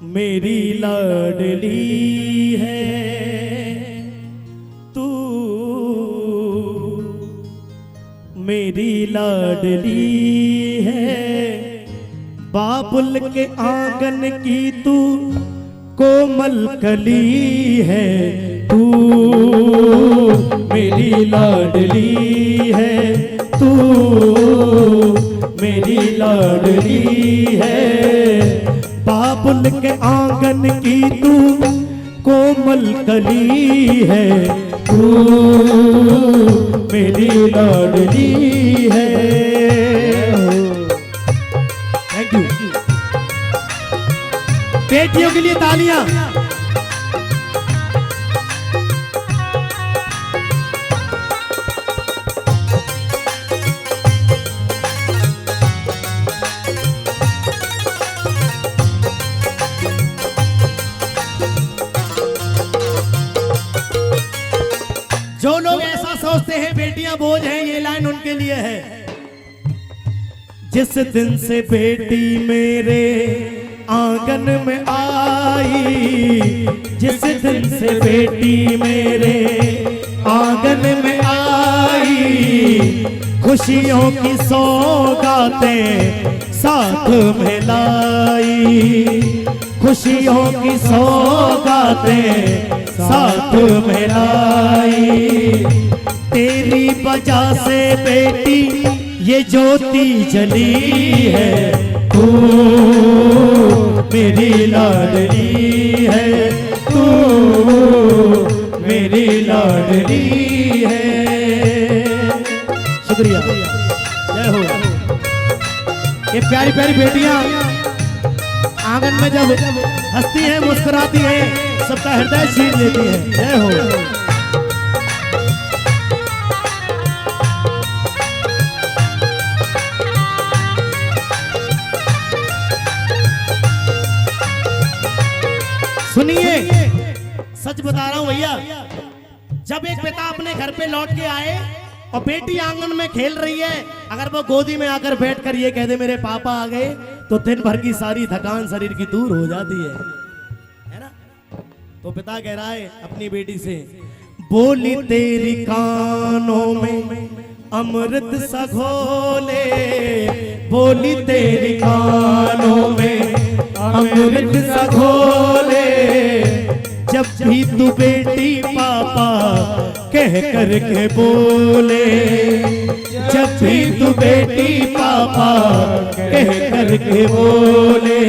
मेरी लाडली है तू, मेरी लाडली है। बाबुल के आंगन की तू कोमल कली है तू, मेरी लाडली है तू, मेरी लाडली है। बाबुल के आंगन की तू कोमल कली है तू, मेरी लाडली है। Thank you. बेटियों के लिए तालियां। जो लोग ऐसा सोचते हैं बेटियां बोझ हैं, ये लाइन उनके लिए है। जिस दिन से बेटी मेरे आंगन में आई, जिस दिन से बेटी मेरे आंगन में आई, खुशियों की सौगातें साथ में लाई, खुशियों की सौगातें साथ में लाई। तेरी वजह से बेटी ये ज्योति जली है तू, मेरी लाडली है तू, मेरी लाडली है। शुक्रिया, जय हो। ये प्यारी प्यारी बेटियां आंगन में जब हंसती हैं, मुस्कुराती हैं, सबका हृदय छीन लेती है। जय हो। सुनिए, सच बता रहा हूं भैया, जब एक पिता अपने घर पे लौट के आए और बेटी आंगन में खेल रही है, अगर वो गोदी में आकर बैठकर ये कह दे मेरे पापा आ गए, तो दिन भर की सारी थकान शरीर की दूर हो जाती है ना। तो पिता कह रहा है अपनी बेटी से, बोली तेरी कानों में अमृत सा घोले, बोली तेरी कानों में अमृत सा घोले, जब भी तू बेटी पापा कह कर के बोले, जब भी तू बेटी पापा कह कर के बोले।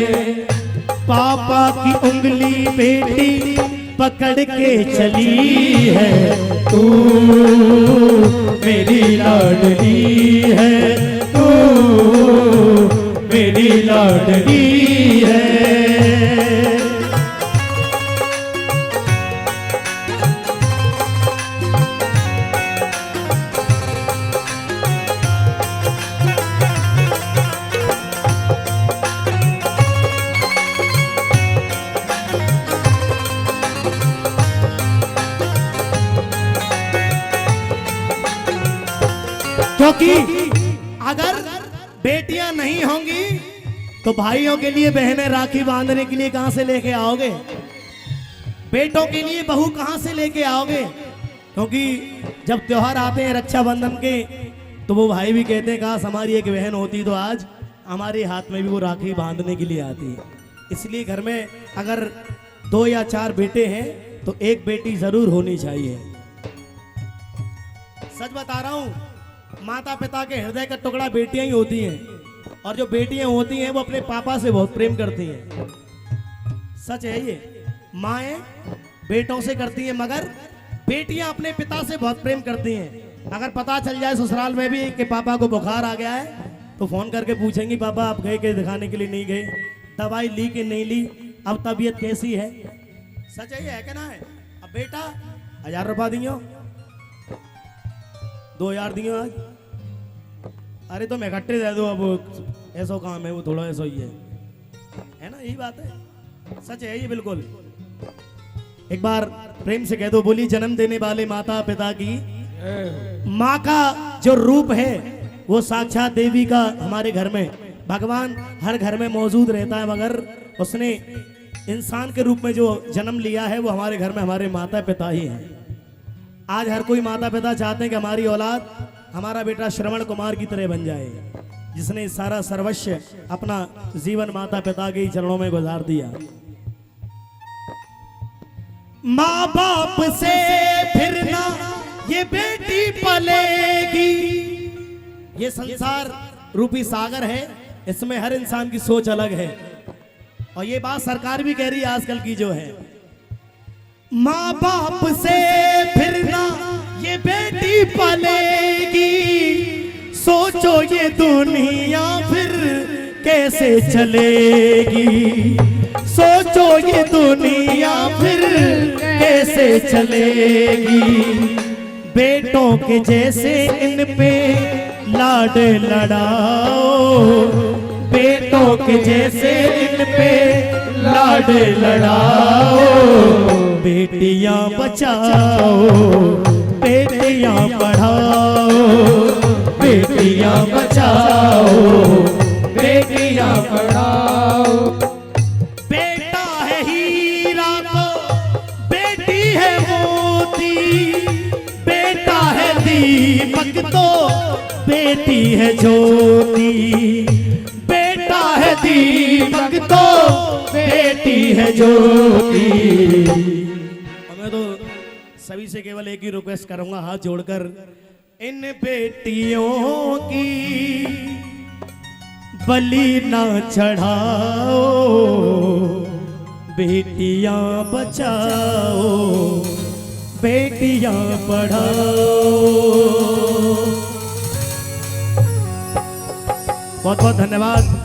पापा की उंगली बेटी पकड़ के चली है तू, मेरी लाडली है तू, मेरी लाडली है। क्योंकि अगर बेटियां नहीं होंगी तो भाइयों के लिए बहनें राखी बांधने के लिए कहां से लेके आओगे, बेटों के लिए बहू कहां से लेके आओगे। क्योंकि जब त्योहार आते हैं रक्षाबंधन के, तो वो भाई भी कहते हैं काश हमारी एक बहन होती तो आज हमारे हाथ में भी वो राखी बांधने के लिए आती है। इसलिए घर में अगर 2 या 4 बेटे हैं तो एक बेटी जरूर होनी चाहिए। सच बता रहा हूं, माता पिता के हृदय का टुकड़ा बेटियां ही होती हैं, और जो बेटियां होती हैं वो अपने पापा से बहुत प्रेम करती हैं। सच है ये, माएँ बेटों से करती हैं, मगर बेटियां अपने पिता से बहुत प्रेम करती हैं। अगर पता चल जाए ससुराल में भी कि पापा को बुखार आ गया है, तो फोन करके पूछेंगी पापा आप गए के दिखाने के लिए नहीं गए, दवाई ली कि नहीं ली, अब तबीयत कैसी है। सच है ये, है कि ना है। अब बेटा 1000 रुपया दियो, 2000 दियो आज, अरे तो मैं इकट्ठे दे दो, अब ऐसा काम है वो थोड़ा ऐसा ही है ना, यही बात है। सच है ये बिल्कुल। एक बार प्रेम से कह दो, बोली जन्म देने वाले माता पिता की माँ का जो रूप है वो साक्षात देवी का हमारे घर में भगवान हर घर में मौजूद रहता है, मगर उसने इंसान के रूप में जो जन्म लिया है वो हमारे घर में हमारे माता पिता ही हैं। आज हर कोई माता पिता चाहते हैं कि हमारी औलाद, हमारा बेटा श्रवण कुमार की तरह बन जाए, जिसने सारा सर्वस्व अपना जीवन माता पिता के ही चरणों में गुजार दिया। माँ बाप से फिर ना ये बेटी पलेगी। ये संसार रूपी सागर है, इसमें हर इंसान की सोच अलग है, और ये बात सरकार भी कह रही है आजकल की जो है। माँ बाप से फिर ना ये बेटी पलेगी, सोचो ये दुनिया फिर कैसे चलेगी, सोचो ये दुनिया फिर कैसे चलेगी। बेटों के जैसे इन पे लाड लड़ाओ, बेटों के जैसे इन पे लाड लड़ाओ। बेटियां बचाओ, बेटियां पढ़ाओ, बेटियां बचाओ, बेटियां पढ़ाओ। बेटा है हीरा तो बेटी है मोती, बेटा है दीपक तो बेटी है ज्योति, बेटा है दीपक तो बेटी है ज्योति। मैं तो सभी से केवल एक ही रिक्वेस्ट करूंगा हाथ जोड़कर, इन बेटियों की बलि ना चढ़ाओ, बेटियां बचाओ, बेटियां पढ़ाओ। बहुत बहुत धन्यवाद।